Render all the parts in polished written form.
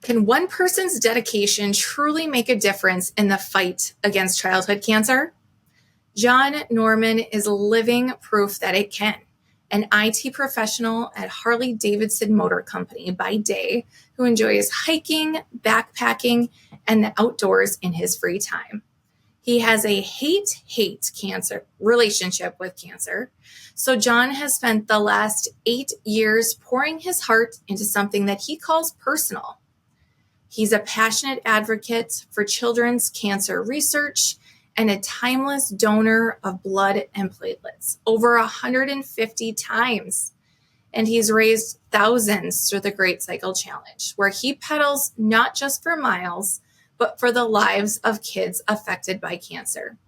Can one person's dedication truly make a difference in the fight against childhood cancer? John Norman is living proof that it can. An IT professional at Harley-Davidson Motor Company by day who enjoys hiking, backpacking, and the outdoors in his free time. He has a hate cancer relationship with cancer. So John has spent the last 8 years pouring his heart into something that he calls personal. He's a passionate advocate for children's cancer research and a timeless donor of blood and platelets over 150 times. And he's raised thousands through the Great Cycle Challenge, where he pedals not just for miles, but for the lives of kids affected by cancer.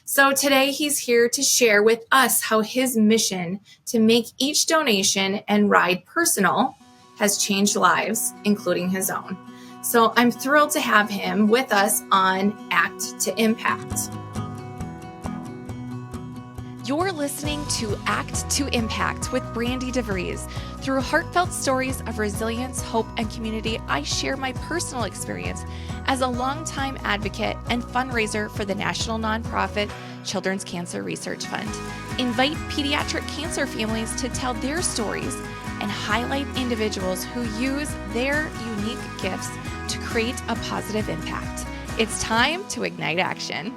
So today he's here to share with us how his mission to make each donation and ride personal has changed lives, including his own. So I'm thrilled to have him with us on Act to Impact. You're listening to Act to Impact with Brandy DeVries. Through heartfelt stories of resilience, hope, and community, I share my personal experience as a longtime advocate and fundraiser for the national nonprofit Children's Cancer Research Fund. Invite pediatric cancer families to tell their stories and highlight individuals who use their unique gifts to create a positive impact. It's time to ignite action.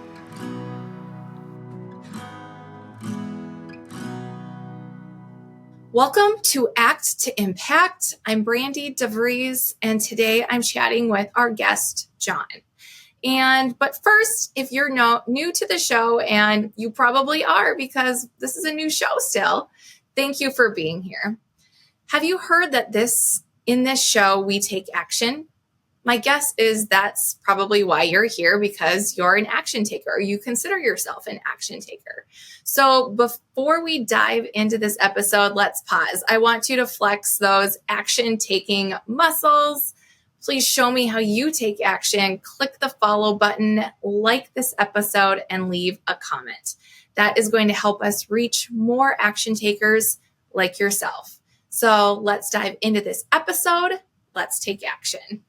Welcome to Act to Impact. I'm Brandy DeVries, and today I'm chatting with our guest, John. But first, if you're new to the show, and you probably are because this is a new show still, thank you for being here. Have you heard that in this show, we take action? My guess is that's probably why you're here, because you're an action taker, or you consider yourself an action taker. So before we dive into this episode, let's pause. I want you to flex those action-taking muscles. Please show me how you take action. Click the follow button, like this episode, and leave a comment. That is going to help us reach more action takers like yourself. So let's dive into this episode. Let's take action.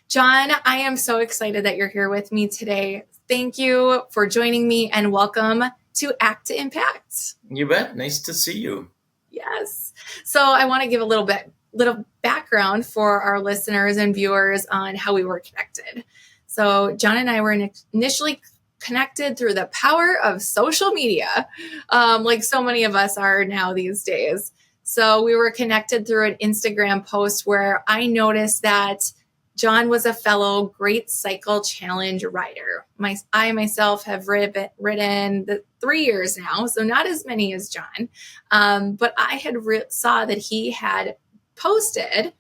John, I am so excited that you're here with me today. Thank you for joining me, and welcome to Act to Impact. You bet. Nice to see you. Yes. So I want to give a little background for our listeners and viewers on how we were connected. So John and I were initially connected through the power of social media, like so many of us are now these days. So we were connected through an Instagram post where I noticed that John was a fellow Great Cycle Challenge rider. I myself have ridden the 3 years now, so not as many as John. But I had saw that he had posted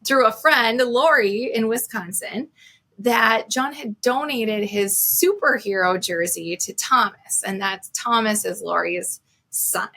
through a friend, Lori in Wisconsin, that John had donated his superhero jersey to Thomas, and that's Thomas is Lori's son.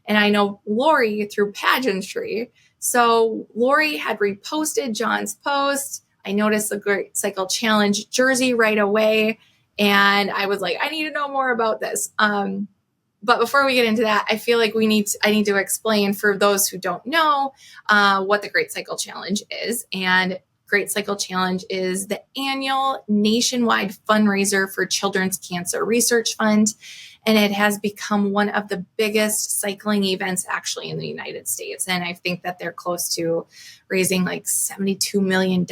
And I know Lori through pageantry. So Lori had reposted John's post. I noticed the Great Cycle Challenge jersey right away, and I was like, I need to know more about this. But before we get into that, I feel like I need to explain for those who don't know what the Great Cycle Challenge is. And Great Cycle Challenge is the annual nationwide fundraiser for Children's Cancer Research Fund. And it has become one of the biggest cycling events actually in the United States. And I think that they're close to raising like $72 million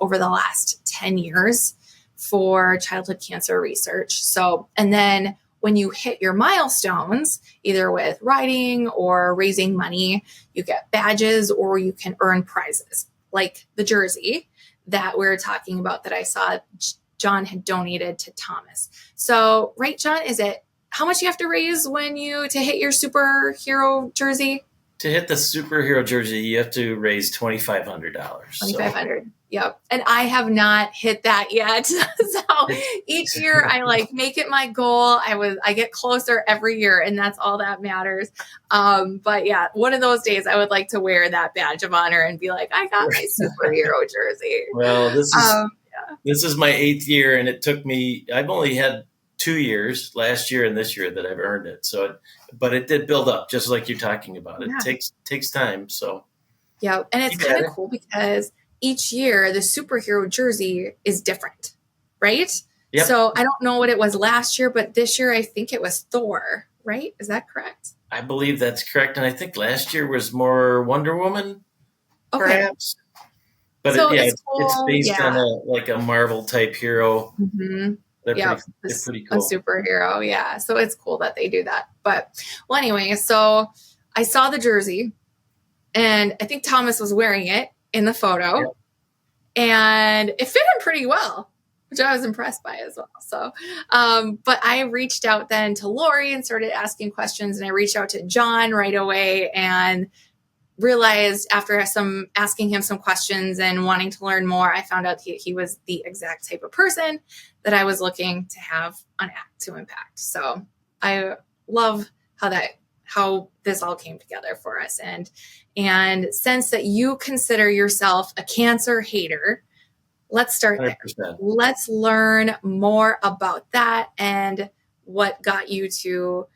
over the last 10 years for childhood cancer research. So, and then when you hit your milestones, either with riding or raising money, you get badges or you can earn prizes like the jersey that we're talking about that I saw John had donated to Thomas. So, right, John, is it how much you have to raise to hit your superhero jersey? To hit the superhero jersey, you have to raise $2,500. $2,500. Yep. And I have not hit that yet. So each year I make it my goal. I get closer every year, and that's all that matters. But yeah, one of those days I would like to wear that badge of honor and be like, I got my superhero jersey. Well, this is my 8th year, and it took me, I've only had 2 years, last year and this year, that I've earned it. So, but it did build up, just like you're talking about. It takes time. So, yeah, and it's kind of cool because each year the superhero jersey is different, right? Yep. So I don't know what it was last year, but this year I think it was Thor, right? Is that correct? I believe that's correct. And I think last year was more Wonder Woman, perhaps. But So it's cool. based on a Marvel type hero. Mm-hmm. They're They're pretty a cool. superhero. Yeah. So it's cool that they do that. But well, anyway, so I saw the jersey and I think Thomas was wearing it in the photo and it fit him pretty well, which I was impressed by as well. So, but I reached out then to Lori and started asking questions, and I reached out to John right away and realized after asking him some questions and wanting to learn more, I found out he was the exact type of person that I was looking to have on Act to Impact. So I love how this all came together for us. And since that you consider yourself a cancer hater, let's start 100%. there. Let's learn more about that and what got you to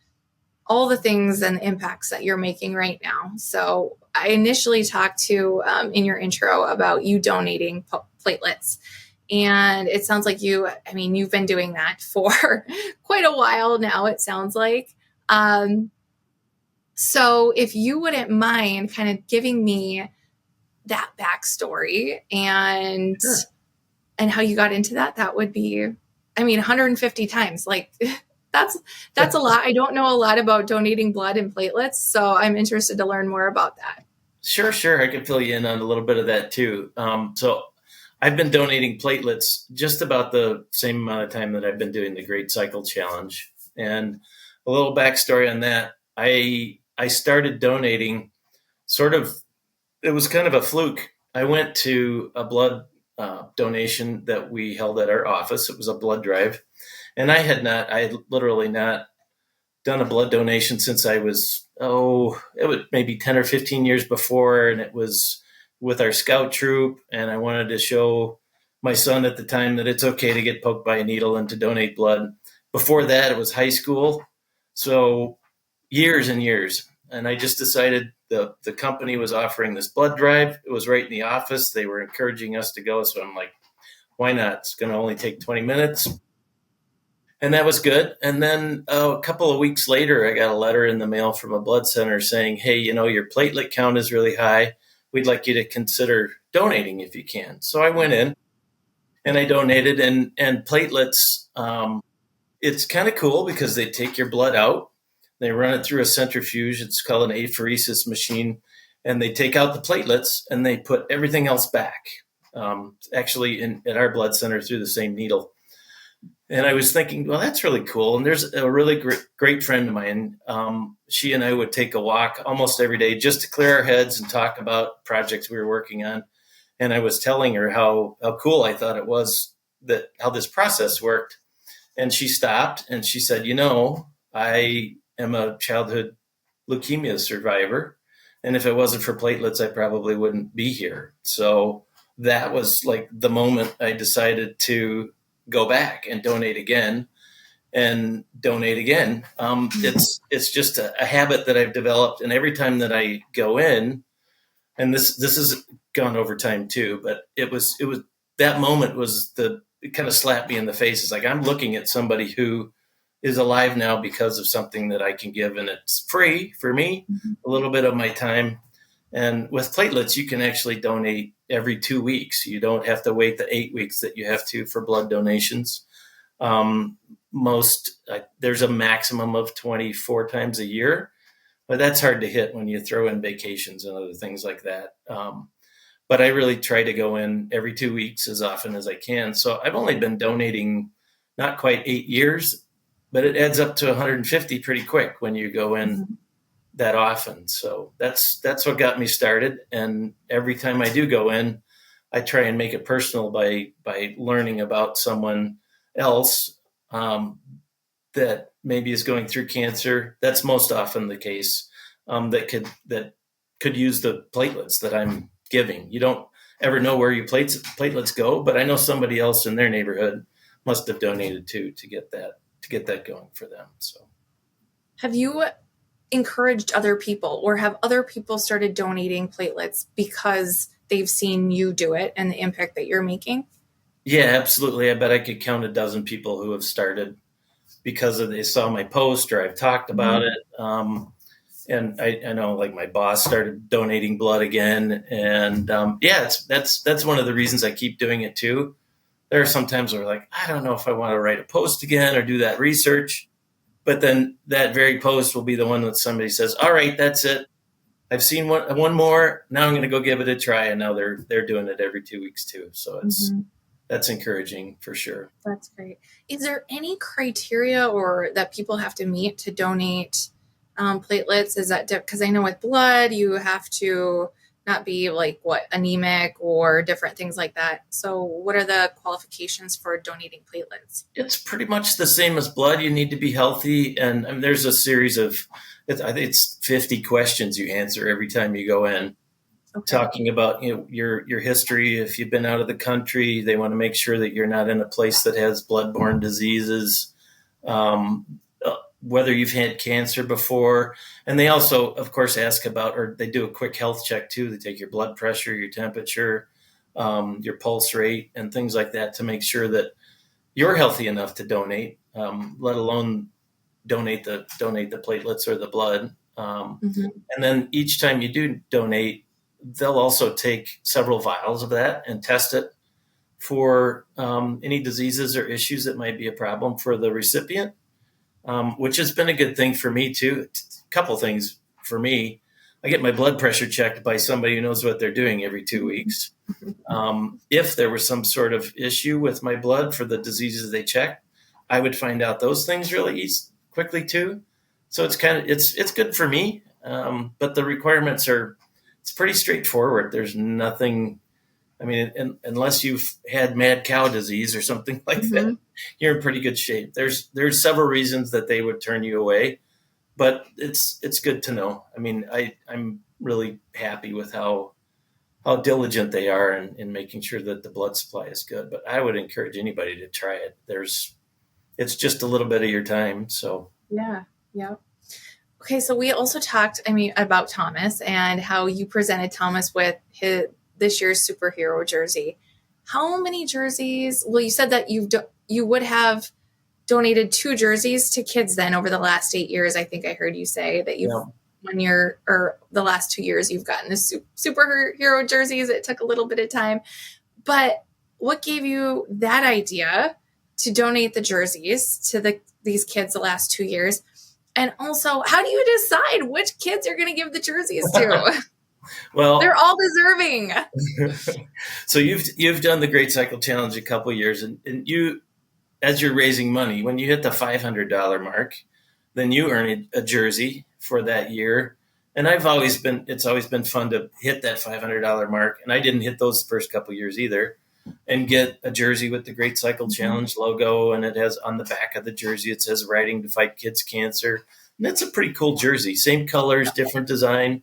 all the things and the impacts that you're making right now. So I initially talked to in your intro about you donating platelets. And it sounds like you've been doing that for quite a while now, it sounds like. So if you wouldn't mind kind of giving me that backstory and how you got into that would be, 150 times. Like that's a lot. I don't know a lot about donating blood and platelets, so I'm interested to learn more about that. Sure. I can fill you in on a little bit of that too. So I've been donating platelets just about the same amount of time that I've been doing the Great Cycle Challenge. And a little backstory on that, I started donating it was kind of a fluke. I went to a blood donation that we held at our office. It was a blood drive. And I had literally not done a blood donation since I was, it was maybe 10 or 15 years before. And it was with our scout troop. And I wanted to show my son at the time that it's okay to get poked by a needle and to donate blood. Before that, it was high school. So years and years. And I just decided the company was offering this blood drive. It was right in the office. They were encouraging us to go. So I'm like, why not? It's going to only take 20 minutes. And that was good. And then a couple of weeks later, I got a letter in the mail from a blood center saying, hey, your platelet count is really high. We'd like you to consider donating if you can. So I went in and I donated. And platelets, it's kind of cool because they take your blood out. They run it through a centrifuge. It's called an apheresis machine. And they take out the platelets and they put everything else back, actually at our blood center through the same needle. And I was thinking, well, that's really cool. And there's a really great friend of mine. She and I would take a walk almost every day just to clear our heads and talk about projects we were working on. And I was telling her how cool I thought it was how this process worked. And she stopped and she said, I am a childhood leukemia survivor. And if it wasn't for platelets, I probably wouldn't be here. So that was like the moment I decided to go back and donate again. It's just a habit that I've developed. And every time that I go in, and this has gone over time too, but it was that moment it kind of slapped me in the face. It's like, I'm looking at somebody who is alive now because of something that I can give. And it's free for me, a little bit of my time. And with platelets, you can actually donate every 2 weeks. You don't have to wait the 8 weeks that you have to for blood donations. There's a maximum of 24 times a year, but that's hard to hit when you throw in vacations and other things like that. But I really try to go in every 2 weeks as often as I can. So I've only been donating not quite 8 years, but it adds up to 150 pretty quick when you go in that often. So that's what got me started. And every time I do go in, I try and make it personal by learning about someone else that maybe is going through cancer. That's most often the case, that could use the platelets that I'm giving. You don't ever know where your platelets go, but I know somebody else in their neighborhood must have donated to get that going for them. So have you encouraged other people, or have other people started donating platelets because they've seen you do it and the impact that you're making? Yeah, absolutely. I bet I could count a dozen people who have started because they saw my post or I've talked about it. And I know, like, my boss started donating blood again, and that's one of the reasons I keep doing it too. There are some times where, like, I don't know if I want to write a post again or do that research, but then that very post will be the one that somebody says, "All right, that's it. I've seen one more. Now I'm going to go give it a try." And now they're doing it every 2 weeks too. So that's encouraging for sure. That's great. Is there any criteria or that people have to meet to donate platelets? Is that because I know with blood you have to not be like anemic or different things like that. So what are the qualifications for donating platelets? It's pretty much the same as blood. You need to be healthy, and there's a series of, I think it's 50 questions you answer every time you go in. Okay. Talking about your history. If you've been out of the country, they want to make sure that you're not in a place that has bloodborne diseases, whether you've had cancer before. And they also, of course, ask about, or they do a quick health check too. They take your blood pressure, your temperature, your pulse rate, and things like that to make sure that you're healthy enough to donate, let alone donate the platelets or the blood. And then each time you do donate, they'll also take several vials of that and test it for any diseases or issues that might be a problem for the recipient, which has been a good thing for me too. A couple things for me. I get my blood pressure checked by somebody who knows what they're doing every 2 weeks. If there was some sort of issue with my blood for the diseases they check, I would find out those things really quickly too. So it's good for me. But the requirements it's pretty straightforward. There's nothing, I mean, unless you've had mad cow disease or something like that, you're in pretty good shape. There's several reasons that they would turn you away, but it's good to know. I mean, I'm really happy with how diligent they are in making sure that the blood supply is good. But I would encourage anybody to try it. It's just a little bit of your time. So yeah. Okay, so we also talked, about Thomas and how you presented Thomas with this year's superhero jersey. How many jerseys? Well, you said that you would have donated 2 jerseys to kids then over the last 8 years. I think I heard you say that one year or the last 2 years you've gotten the superhero jerseys. It took a little bit of time, but what gave you that idea to donate the jerseys to these kids the last 2 years? And also, how do you decide which kids you're going to give the jerseys to? Well, they're all deserving. So you've done the Great Cycle Challenge a couple of years, and you, as you're raising money, when you hit the $500 mark, then you earn a jersey for that year. And it's always been fun to hit that $500 mark. And I didn't hit those the first couple of years either, and get a jersey with the Great Cycle Challenge logo. And it has on the back of the jersey, it says "Writing to Fight Kids Cancer." And it's a pretty cool jersey, same colors, different design.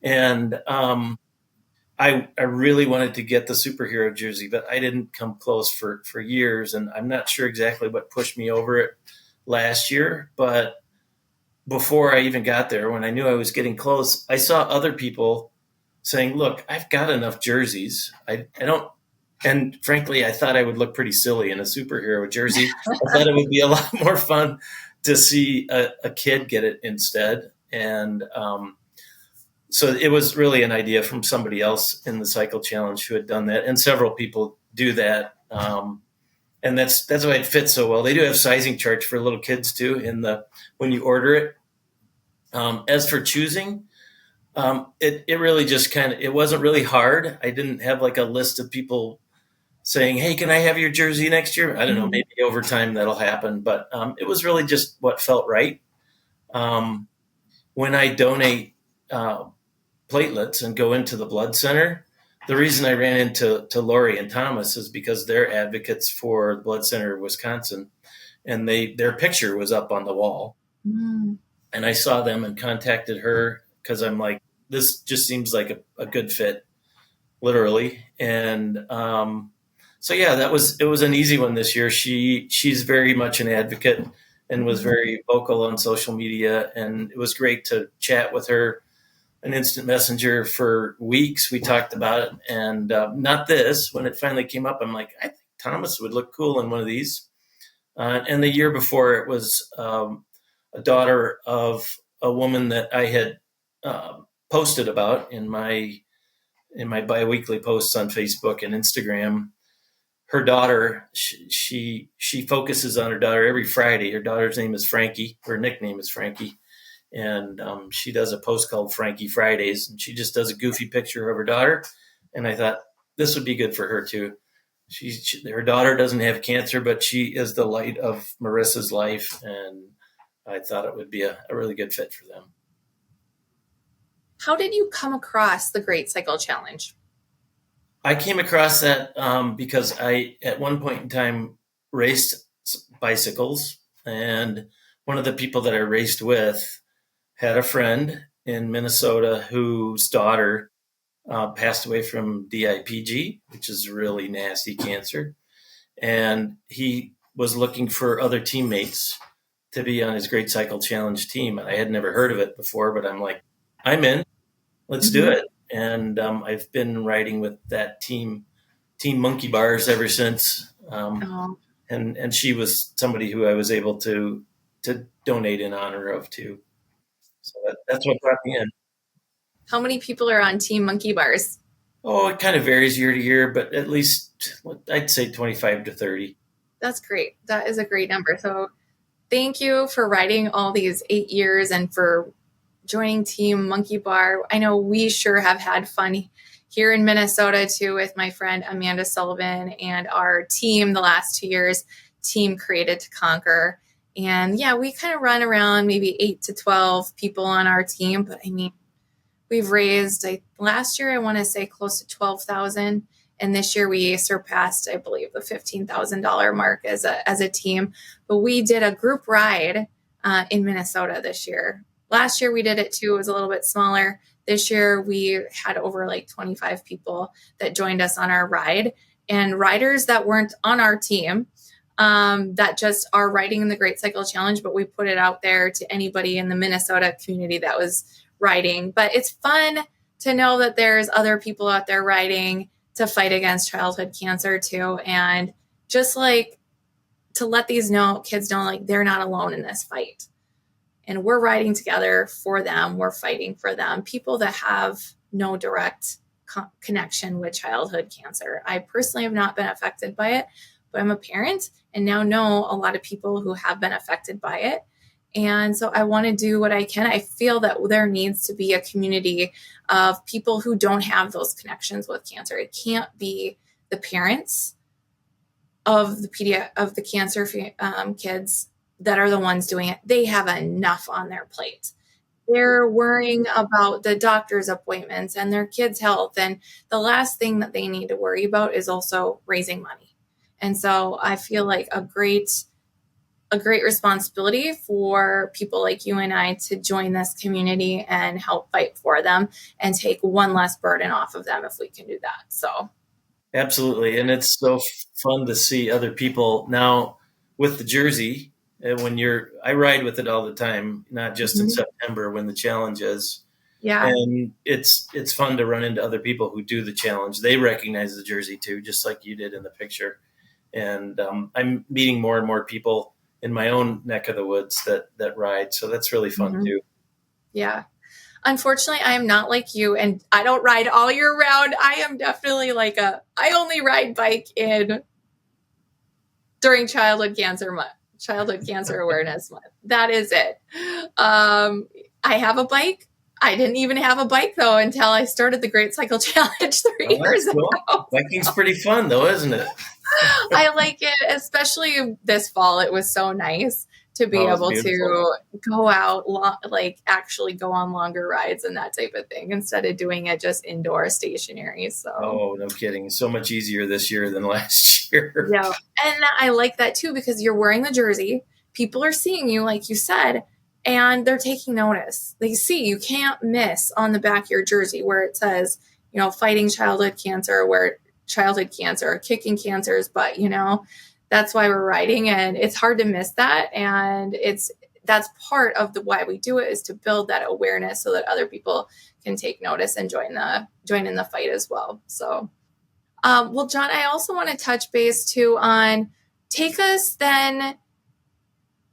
And I really wanted to get the superhero jersey, but I didn't come close for years. And I'm not sure exactly what pushed me over it last year. But before I even got there, when I knew I was getting close, I saw other people saying, "Look, I've got enough jerseys. I don't." And frankly, I thought I would look pretty silly in a superhero jersey. I thought it would be a lot more fun to see a kid get it instead. And so it was really an idea from somebody else in the Cycle Challenge who had done that. And several people do that. And that's why it fits so well. They do have sizing charts for little kids too when you order it. As for choosing, it really just it wasn't really hard. I didn't have like a list of people saying, "Hey, can I have your jersey next year?" I don't know, maybe over time that'll happen, but it was really just what felt right. When I donate platelets and go into the blood center, the reason I ran into Lori and Thomas is because they're advocates for the Blood Center of Wisconsin, and their picture was up on the wall. And I saw them and contacted her because I'm like, this just seems like a good fit, literally. And so yeah, it was an easy one this year. She's very much an advocate and was very vocal on social media, and it was great to chat with her an instant messenger for weeks. We talked about it, and not this. When it finally came up, I'm like, I think Thomas would look cool in one of these. And the year before, it was a daughter of a woman that I had posted about in my biweekly posts on Facebook and Instagram. Her daughter, she focuses on her daughter every Friday. Her daughter's name is Frankie. Her nickname is Frankie. And she does a post called Frankie Fridays, and she just does a goofy picture of her daughter. And I thought this would be good for her too. Her daughter doesn't have cancer, but she is the light of Marissa's life, and I thought it would be a really good fit for them. How did you come across the Great Cycle Challenge? I came across that because I, at one point in time, raced bicycles, and one of the people that I raced with had a friend in Minnesota whose daughter passed away from DIPG, which is really nasty cancer. And he was looking for other teammates to be on his Great Cycle Challenge team. And I had never heard of it before, but I'm like, I'm in. Let's do it. And I've been riding with that team Monkey Bars ever since. And she was somebody who I was able to donate in honor of too. So that's what brought me in. How many people are on Team Monkey Bars? Oh, it kind of varies year to year, but at least I'd say 25 to 30. That's great. That is a great number. So thank you for riding all these 8 years and for joining Team Monkey Bar. I know we sure have had fun here in Minnesota too with my friend Amanda Sullivan and our team the last 2 years, Team Created to Conquer. And yeah, we kind of run around maybe 8 to 12 people on our team. But I mean, we've raised, last year, I want to say close to $12,000. And this year we surpassed, I believe, the $15,000 mark as a team. But we did a group ride in Minnesota this year. Last year we did it too. It was a little bit smaller. This year we had over 25 people that joined us on our ride, and riders that weren't on our team that just are riding in the Great Cycle Challenge, but we put it out there to anybody in the Minnesota community that was riding. But it's fun to know that there's other people out there riding to fight against childhood cancer too. And just to let these kids know they're not alone in this fight. And we're riding together for them. We're fighting for them. People that have no direct connection with childhood cancer. I personally have not been affected by it, but I'm a parent and now know a lot of people who have been affected by it. And so I want to do what I can. I feel that there needs to be a community of people who don't have those connections with cancer. It can't be the parents of the cancer kids that are the ones doing it. They have enough on their plate. They're worrying about the doctor's appointments and their kids' health. And the last thing that they need to worry about is also raising money. And so I feel like a great responsibility for people like you and I to join this community and help fight for them and take one less burden off of them if we can do that. So absolutely. And it's so fun to see other people now with the jersey. I ride with it all the time, not just in September when the challenge is. Yeah. And it's fun to run into other people who do the challenge. They recognize the jersey too, just like you did in the picture. And I'm meeting more and more people in my own neck of the woods that ride. So that's really fun too. Yeah. Unfortunately, I am not like you, and I don't ride all year round. I am definitely I only ride bike during Childhood Cancer Awareness Month. That is it. I have a bike. I didn't even have a bike though until I started the Great Cycle Challenge 3 years ago. Biking's pretty fun though, isn't it? I like it, especially this fall. It was so nice to be able to go out, actually go on longer rides and that type of thing instead of doing it just indoor stationary. So, oh, no kidding. So much easier this year than last year. Yeah. And I like that too, because you're wearing the jersey. People are seeing you, like you said, and they're taking notice. They see you can't miss on the back of your jersey where it says, fighting childhood cancer, where childhood cancer or kicking cancers. But, that's why we're riding, and it's hard to miss that. And that's part of why we do it, is to build that awareness so that other people can take notice and join in the fight as well. So, well, John, I also want to touch base too on take us then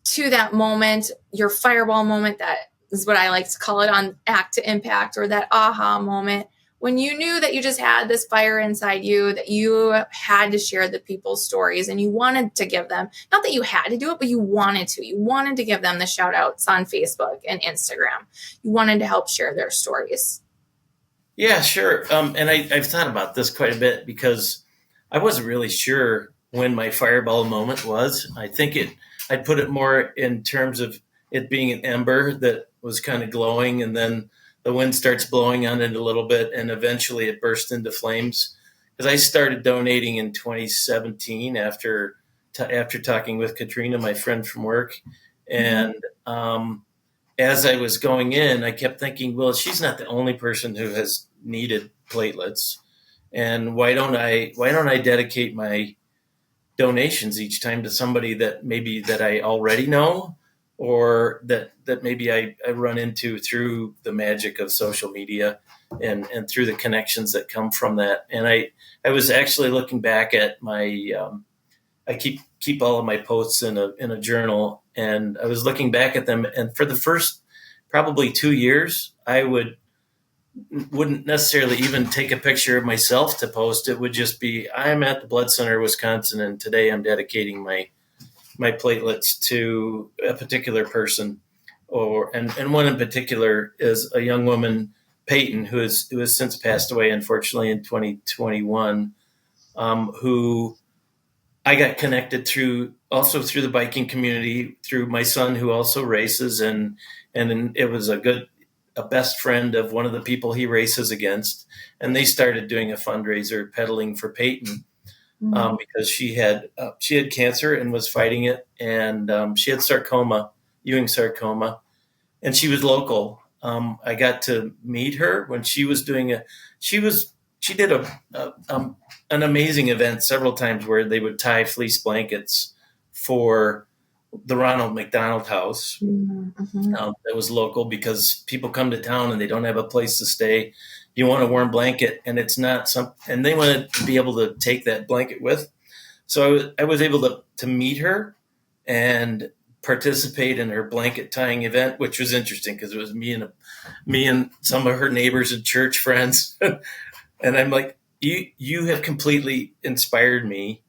to that moment, your fireball moment, that is what I like to call it on Act to Impact, or that aha moment when you knew that you just had this fire inside you, that you had to share the people's stories and you wanted to give them, not that you had to do it, but you wanted to give them the shout outs on Facebook and Instagram. You wanted to help share their stories. Yeah, sure. And I've thought about this quite a bit because I wasn't really sure when my fireball moment was. I'd put it more in terms of it being an ember that was kind of glowing, and then the wind starts blowing on it a little bit, and eventually it burst into flames. Because I started donating in 2017 after talking with Katrina, my friend from work, and as I was going in, I kept thinking, well, she's not the only person who has needed platelets, and why don't I dedicate my donations each time to somebody that I already know, or that maybe I run into through the magic of social media and through the connections that come from that. And I was actually looking back at my I keep all of my posts in a journal, and I was looking back at them, and for the first probably 2 years, I wouldn't necessarily even take a picture of myself to post. It would just be, I'm at the Blood Center, Wisconsin, and today I'm dedicating my platelets to a particular person, and one in particular is a young woman, Peyton, who has since passed away, unfortunately, in 2021, who I got connected through the biking community, through my son who also races, and it was a best friend of one of the people he races against, and they started doing a fundraiser pedaling for Peyton, because she had cancer and was fighting it, and she had Ewing sarcoma, and she was local. I got to meet her when she was doing she did an amazing event several times where they would tie fleece blankets for the Ronald McDonald House. That was local because people come to town and they don't have a place to stay. You want a warm blanket, and it's not and they wanted to be able to take that blanket with. So I was able to meet her and participate in her blanket tying event, which was interesting because it was me and some of her neighbors and church friends. And I'm like, you have completely inspired me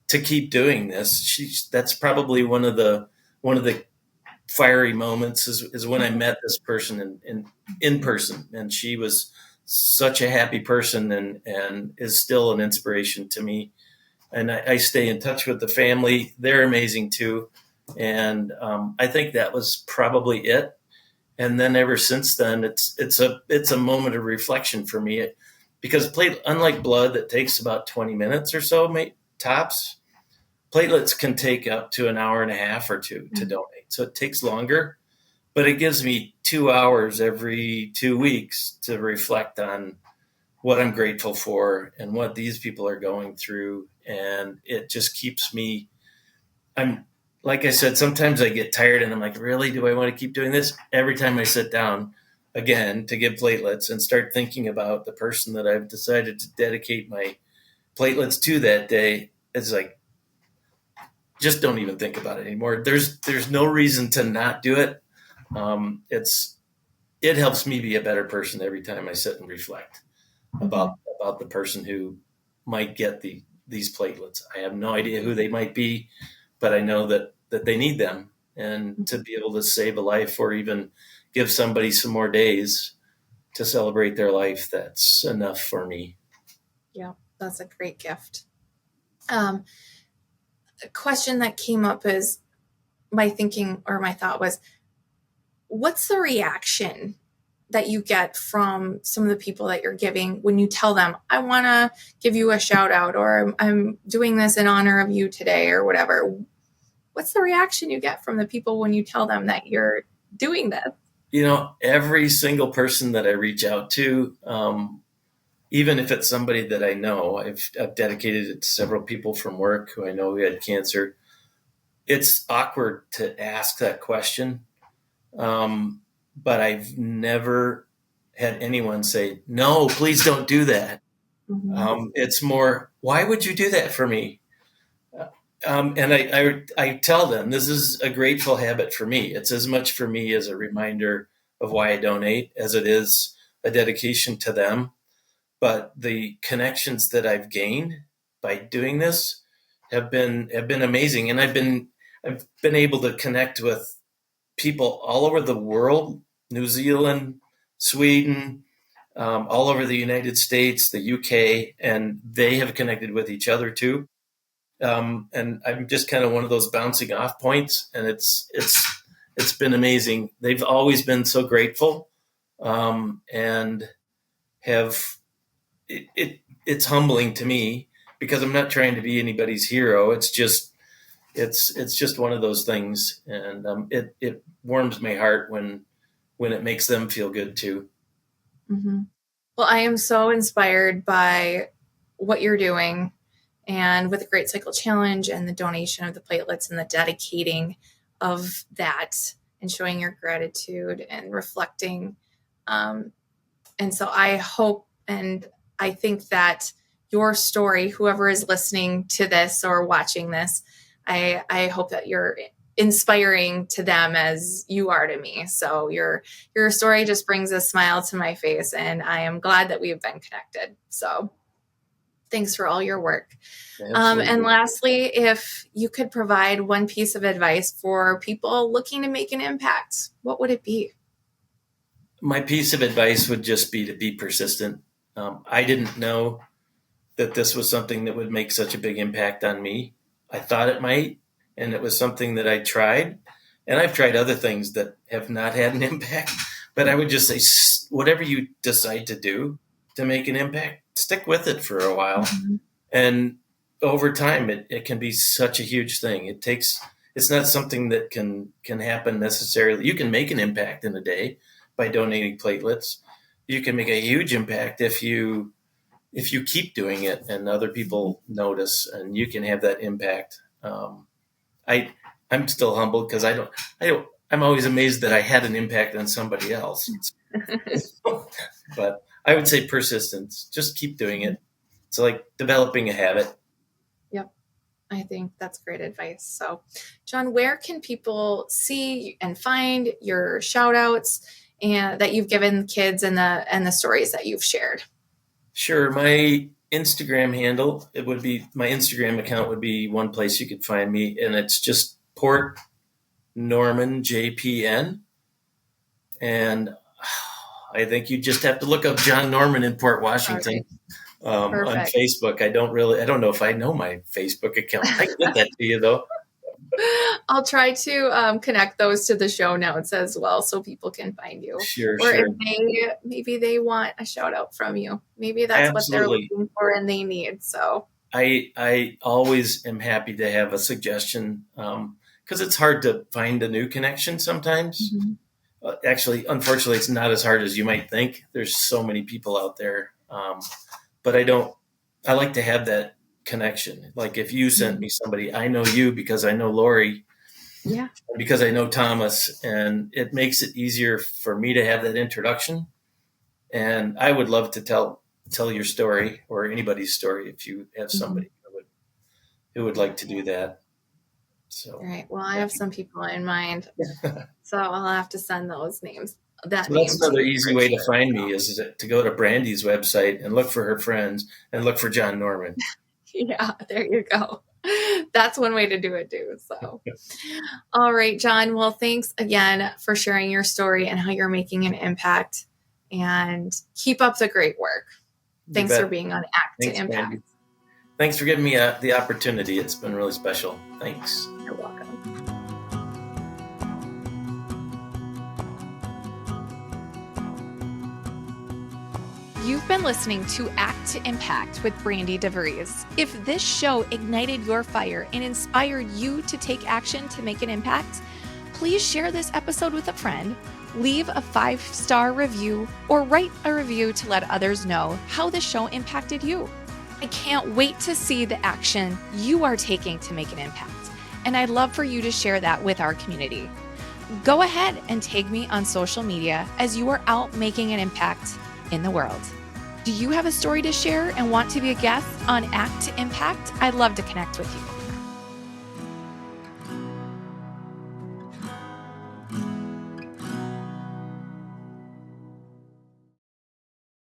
to keep doing this. That's probably one of the fiery moments is when I met this person in person, and she was such a happy person and is still an inspiration to me. And I stay in touch with the family. They're amazing too. And I think that was probably it. And then ever since then, it's a moment of reflection for me, because unlike blood that takes about 20 minutes or so, tops, platelets can take up to an hour and a half or two to donate. So it takes longer, but it gives me 2 hours every 2 weeks to reflect on what I'm grateful for and what these people are going through. And it just keeps me, like I said, sometimes I get tired and I'm like, really, do I want to keep doing this? Every time I sit down again to give platelets and start thinking about the person that I've decided to dedicate my platelets to that day, it's like, just don't even think about it anymore. There's no reason to not do it. It helps me be a better person every time I sit and reflect about the person who might get these platelets. I have no idea who they might be, but I know that they need them, and to be able to save a life or even give somebody some more days to celebrate their life, that's enough for me. Yeah, that's a great gift. A question that came up is my thought was, what's the reaction that you get from some of the people that you're giving when you tell them, I want to give you a shout out, or I'm doing this in honor of you today, or whatever? What's the reaction you get from the people when you tell them that you're doing this? Every single person that I reach out to, even if it's somebody that I know, I've dedicated it to several people from work who I know who had cancer. It's awkward to ask that question, but I've never had anyone say, no, please don't do that. It's more, why would you do that for me? And I tell them this is a grateful habit for me. It's as much for me as a reminder of why I donate as it is a dedication to them. But the connections that I've gained by doing this have been amazing, and I've been able to connect with people all over the world, New Zealand, Sweden, all over the United States, the UK, and they have connected with each other too. And I'm just kind of one of those bouncing off points, and it's been amazing. They've always been so grateful, and have it's humbling to me because I'm not trying to be anybody's hero. It's just one of those things, and it warms my heart when it makes them feel good too. Mm-hmm. Well, I am so inspired by what you're doing, and with the Great Cycle Challenge and the donation of the platelets and the dedicating of that and showing your gratitude and reflecting. And so I hope, and I think that your story, whoever is listening to this or watching this, I hope that you're inspiring to them as you are to me. So your story just brings a smile to my face, and I am glad that we have been connected. So thanks for all your work. And lastly, if you could provide one piece of advice for people looking to make an impact, what would it be? My piece of advice would just be to be persistent. I didn't know that this was something that would make such a big impact on me. I thought it might, and it was something that I tried. And I've tried other things that have not had an impact. But I would just say, whatever you decide to do to make an impact, stick with it for a while. Mm-hmm. And over time, it can be such a huge thing. It's not something that can happen necessarily. You can make an impact in a day by donating platelets. You can make a huge impact if you keep doing it and other people notice, and you can have that impact. I'm still humbled because I'm always amazed that I had an impact on somebody else. But I would say persistence. Just keep doing it. It's like developing a habit. Yep. I think that's great advice. So, John, where can people see and find your shout outs and that you've given kids and the stories that you've shared? Sure. My Instagram handle, my Instagram account would be one place you could find me, and it's just Port Norman JPN. And I think you just have to look up John Norman in Port Washington on Facebook. I don't know if I know my Facebook account. I can get that to you though. I'll try to connect those to the show notes as well so people can find you. Sure. If maybe they want a shout out from you. Maybe that's what they're looking for and they need. So I always am happy to have a suggestion because it's hard to find a new connection sometimes. Mm-hmm. Actually, unfortunately, it's not as hard as you might think. There's so many people out there. But I like to have that connection. Like if you sent me somebody, I know you because I know Lori, because I know Thomas, and it makes it easier for me to have that introduction. And I would love to tell your story or anybody's story if you have somebody who would like to do that. So, all right. Well, I have some people in mind, so I'll have to send those names. That's another easy way to find me is to go to Brandy's website and look for her friends and look for John Norman. Yeah, there you go. That's one way to do it too. So, all right, John. Well, thanks again for sharing your story and how you're making an impact, and keep up the great work. Thanks for being on Act to Impact. Brandy. Thanks for giving me the opportunity. It's been really special. Thanks. You're welcome. You've been listening to Act to Impact with Brandy DeVries. If this show ignited your fire and inspired you to take action to make an impact, please share this episode with a friend, leave a 5-star review, or write a review to let others know how the show impacted you. I can't wait to see the action you are taking to make an impact, and I'd love for you to share that with our community. go ahead and tag me on social media as you are out making an impact in the world. Do you have a story to share and want to be a guest on Act to Impact? I'd love to connect with you.